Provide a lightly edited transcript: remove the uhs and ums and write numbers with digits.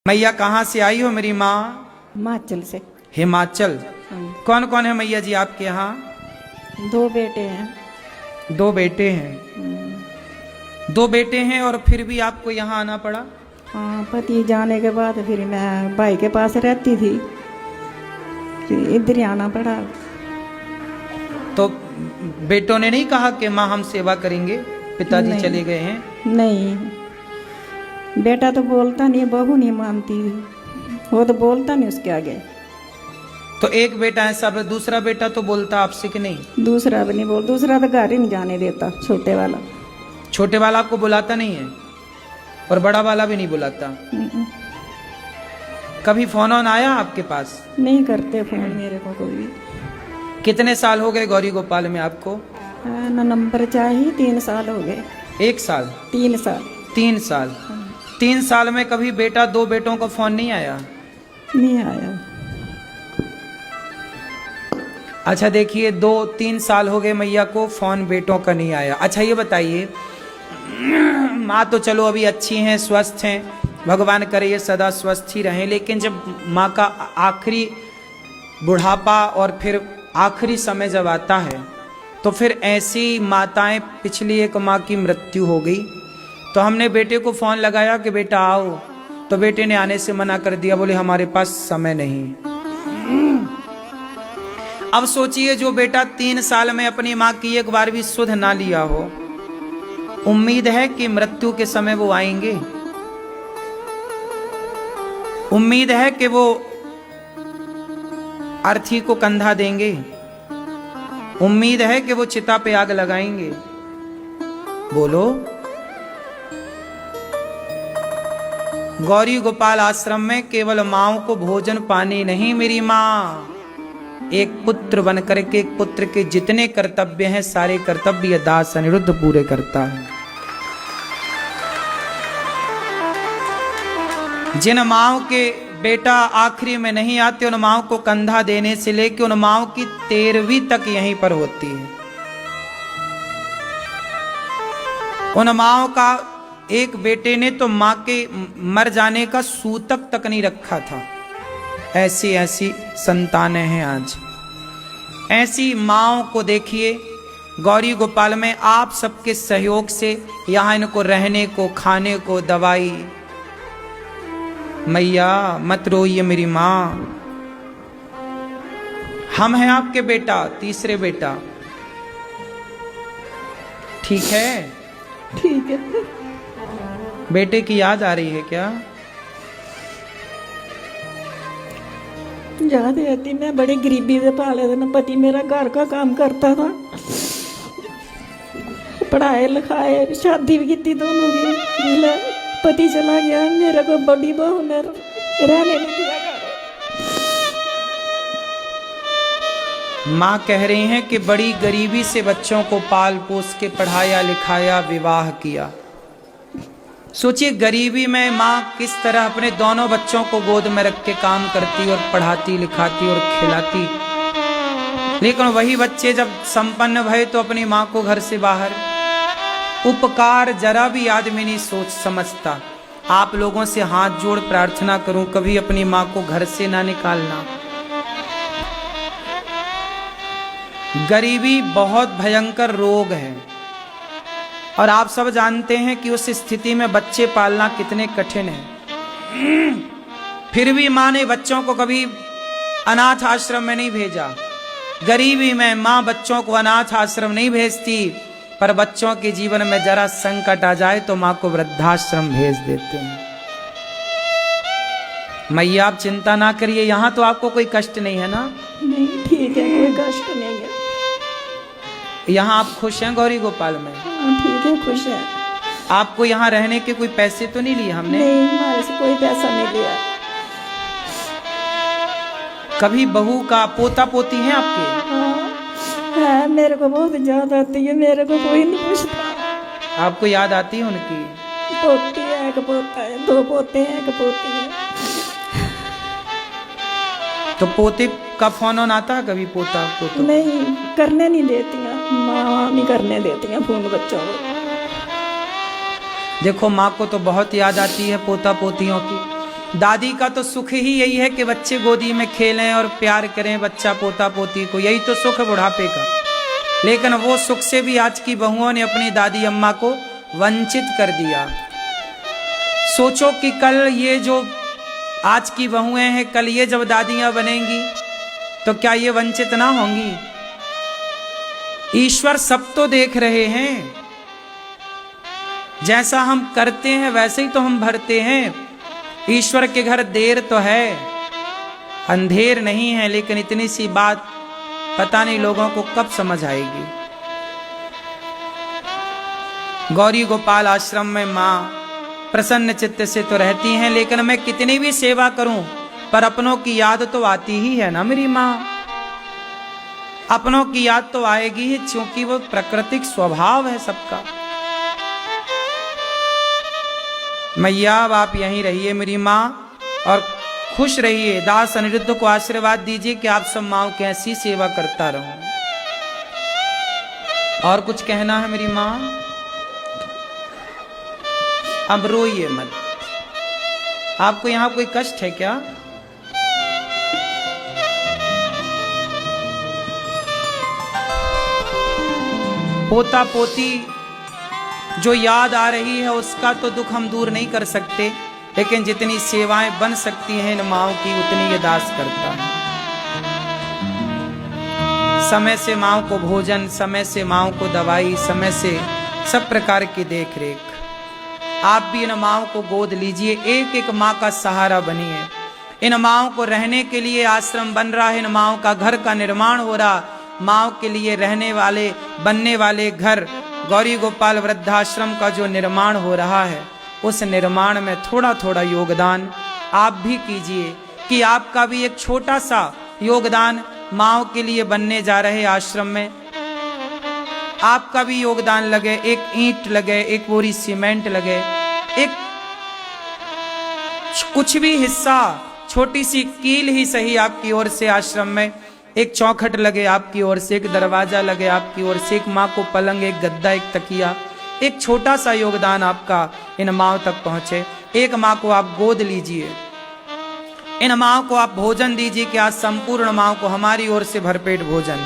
मैया कहाँ से आई हो मेरी माँ? हिमाचल से। हिमाचल। हाँ। कौन कौन है मैया जी आपके यहाँ? 2 बेटे हैं। 2 बेटे हैं। 2 बेटे हैं और फिर भी आपको यहाँ आना पड़ा? हाँ, पति जाने के बाद फिर मैं भाई के पास रहती थी, फिर इधर ही आना पड़ा। तो बेटों ने नहीं कहा कि माँ हम सेवा करेंगे, पिताजी नहीं। चले गए हैं? नहीं, बेटा तो बोलता नहीं, बहू नहीं मानती, वो तो बोलता नहीं उसके आगे। तो एक बेटा है सब, दूसरा बेटा तो बोलता आपसे कि नहीं? दूसरा भी नहीं बोल, दूसरा तो घर ही नहीं जाने देता, छोटे वाला। छोटे वाला आपको बुलाता नहीं है और बड़ा वाला भी नहीं बुलाता? कभी फोन ऑन आया आपके पास? नहीं करते फोन मेरे को कोई भी। कितने साल हो गए गौरी गोपाल में आपको? ना नंबर चाहिए, 3 साल हो गए। 1 साल? 3 साल। 3 साल। 3 साल में कभी बेटा 2 बेटों का फोन नहीं आया? नहीं आया। अच्छा देखिए, 2-3 साल हो गए मैया को, फोन बेटों का नहीं आया। अच्छा ये बताइए, माँ तो चलो अभी अच्छी हैं, स्वस्थ हैं, भगवान करे ये सदा स्वस्थ ही रहें, लेकिन जब माँ का आखिरी बुढ़ापा और फिर आखिरी समय जब आता है तो फिर ऐसी माताएं, पिछली एक माँ की मृत्यु हो गई तो हमने बेटे को फोन लगाया कि बेटा आओ, तो बेटे ने आने से मना कर दिया, बोले हमारे पास समय नहीं। अब सोचिए, जो बेटा 3 साल में अपनी माँ की एक बार भी सुध ना लिया हो, उम्मीद है कि मृत्यु के समय वो आएंगे? उम्मीद है कि वो अर्थी को कंधा देंगे? उम्मीद है कि वो चिता पे आग लगाएंगे? बोलो। गौरी गोपाल आश्रम में केवल माँओं को भोजन पानी नहीं, मेरी माँ एक पुत्र बन करके एक पुत्र के जितने कर्तव्य हैं सारे कर्तव्य दास अनिरुद्ध पूरे करता है। जिन माँओं के बेटा आखिरी में नहीं आते, उन माँओं को कंधा देने से लेकर उन माँओं की 13वीं तक यहीं पर होती है। उन माँओं का एक बेटे ने तो माँ के मर जाने का सूतक तक नहीं रखा था। ऐसी ऐसी संतानें हैं आज। ऐसी माँओं को देखिए गौरी गोपाल में, आप सबके सहयोग से यहाँ इनको रहने को, खाने को, दवाई। मैया मत रोइए मेरी माँ, हम हैं आपके बेटा, तीसरे बेटा, ठीक है? ठीक है। बेटे की याद आ रही है क्या? याद आती, मैं बड़ी गरीबी से पाले थे ना, पति मेरा घर का काम करता था, पढ़ाए लिखाए, शादी भी की दोनों की, पति चला गया, मेरे को बड़ी बहू ने रहने नहीं दिया घर। माँ कह रही हैं कि बड़ी गरीबी से बच्चों को पाल पोस के पढ़ाया लिखाया, विवाह किया। सोचिए गरीबी में माँ किस तरह अपने दोनों बच्चों को गोद में रख के काम करती और पढ़ाती लिखाती और खिलाती, लेकिन वही बच्चे जब संपन्न भये तो अपनी माँ को घर से बाहर। उपकार जरा भी आदमी नहीं सोच समझता। आप लोगों से हाथ जोड़ प्रार्थना करूं, कभी अपनी माँ को घर से ना निकालना। गरीबी बहुत भयंकर रोग है और आप सब जानते हैं कि उस स्थिति में बच्चे पालना कितने कठिन है। फिर भी माँ ने बच्चों को कभी अनाथ आश्रम में नहीं भेजा। गरीबी में माँ बच्चों को अनाथ आश्रम नहीं भेजती, पर बच्चों के जीवन में जरा संकट आ जाए तो माँ को वृद्धाश्रम भेज देते हैं। मैया आप चिंता ना करिए, यहाँ तो आपको कोई कष्ट नहीं है ना? नहीं, ठीक है, कोई कष्ट नहीं है। यहाँ आप खुश हैं गौरी गोपाल में? हाँ, ठीक है, खुश है। आपको यहाँ रहने के कोई पैसे तो नहीं लिए हमने? नहीं, हमारे से कोई पैसा नहीं लिया। कभी बहू का पोता पोती है आपके? हाँ, है, मेरे को बहुत याद आती है, मेरे को कोई नहीं पूछता। आपको याद आती है उनकी? पोती है, एक पोता है, 2 पोते हैं, एक पोती है। तो पोते का फोन ऑन आता है कभी? पोता पोतो नहीं, करने नहीं देती हैं, माँ नहीं करने देती हैं फोन बच्चों को। देखो माँ को तो बहुत याद आती है पोता पोतियों की, दादी का तो सुख ही यही है कि बच्चे गोदी में खेलें और प्यार करें बच्चा पोता पोती को, यही तो सुख है बुढ़ापे का। लेकिन वो सुख से भी आज की बहुओं ने अपनी दादी अम्मा को वंचित कर दिया। सोचो कि कल ये जो आज की बहुएं हैं, कल ये जब दादियां बनेंगी तो क्या ये वंचित ना होंगी? ईश्वर सब तो देख रहे हैं, जैसा हम करते हैं वैसे ही तो हम भरते हैं। ईश्वर के घर देर तो है, अंधेर नहीं है, लेकिन इतनी सी बात पता नहीं लोगों को कब समझ आएगी। गौरी गोपाल आश्रम में माँ प्रसन्न चित्त से तो रहती हैं, लेकिन मैं कितनी भी सेवा करूं पर अपनों की याद तो आती ही है ना मेरी माँ। अपनों की याद तो आएगी ही, क्योंकि वो प्राकृतिक स्वभाव है सबका। मैया अब आप यहीं रहिए मेरी माँ और खुश रहिए। दास अनिरुद्ध को आशीर्वाद दीजिए कि आप सब माँओं की ऐसी सेवा करता रहूं। और कुछ कहना है मेरी माँ? अब रोइए मत। आपको यहां कोई कष्ट है क्या? पोता पोती जो याद आ रही है उसका तो दुख हम दूर नहीं कर सकते, लेकिन जितनी सेवाएं बन सकती हैं इन माँओं की उतनी ये दास करता है। समय से माँओं को भोजन, समय से माँओं को दवाई, समय से सब प्रकार की देख रेख। आप भी इन माँओं को गोद लीजिए, एक एक माँ का सहारा बनिए। इन माँओं को रहने के लिए आश्रम बन रहा है, इन माँओं का घर का निर्माण हो रहा, माँओं के लिए रहने वाले बनने वाले घर गौरी गोपाल वृद्धाश्रम का जो निर्माण हो रहा है, उस निर्माण में थोड़ा थोड़ा योगदान आप भी कीजिए कि आपका भी एक छोटा सा योगदान माँओं के लिए बनने जा रहे आश्रम में आपका भी योगदान लगे। एक ईंट लगे, एक बोरी सीमेंट लगे, एक कुछ भी हिस्सा, छोटी सी कील ही सही आपकी ओर से आश्रम में, एक चौखट लगे आपकी ओर से, एक दरवाजा लगे आपकी ओर से, एक माँ को पलंग, एक गद्दा, एक तकिया, एक छोटा सा योगदान आपका इन माँओं तक पहुंचे। एक माँ को आप गोद लीजिए, इन माँओं को आप भोजन दीजिए कि आज संपूर्ण माँओं को हमारी ओर से भरपेट भोजन।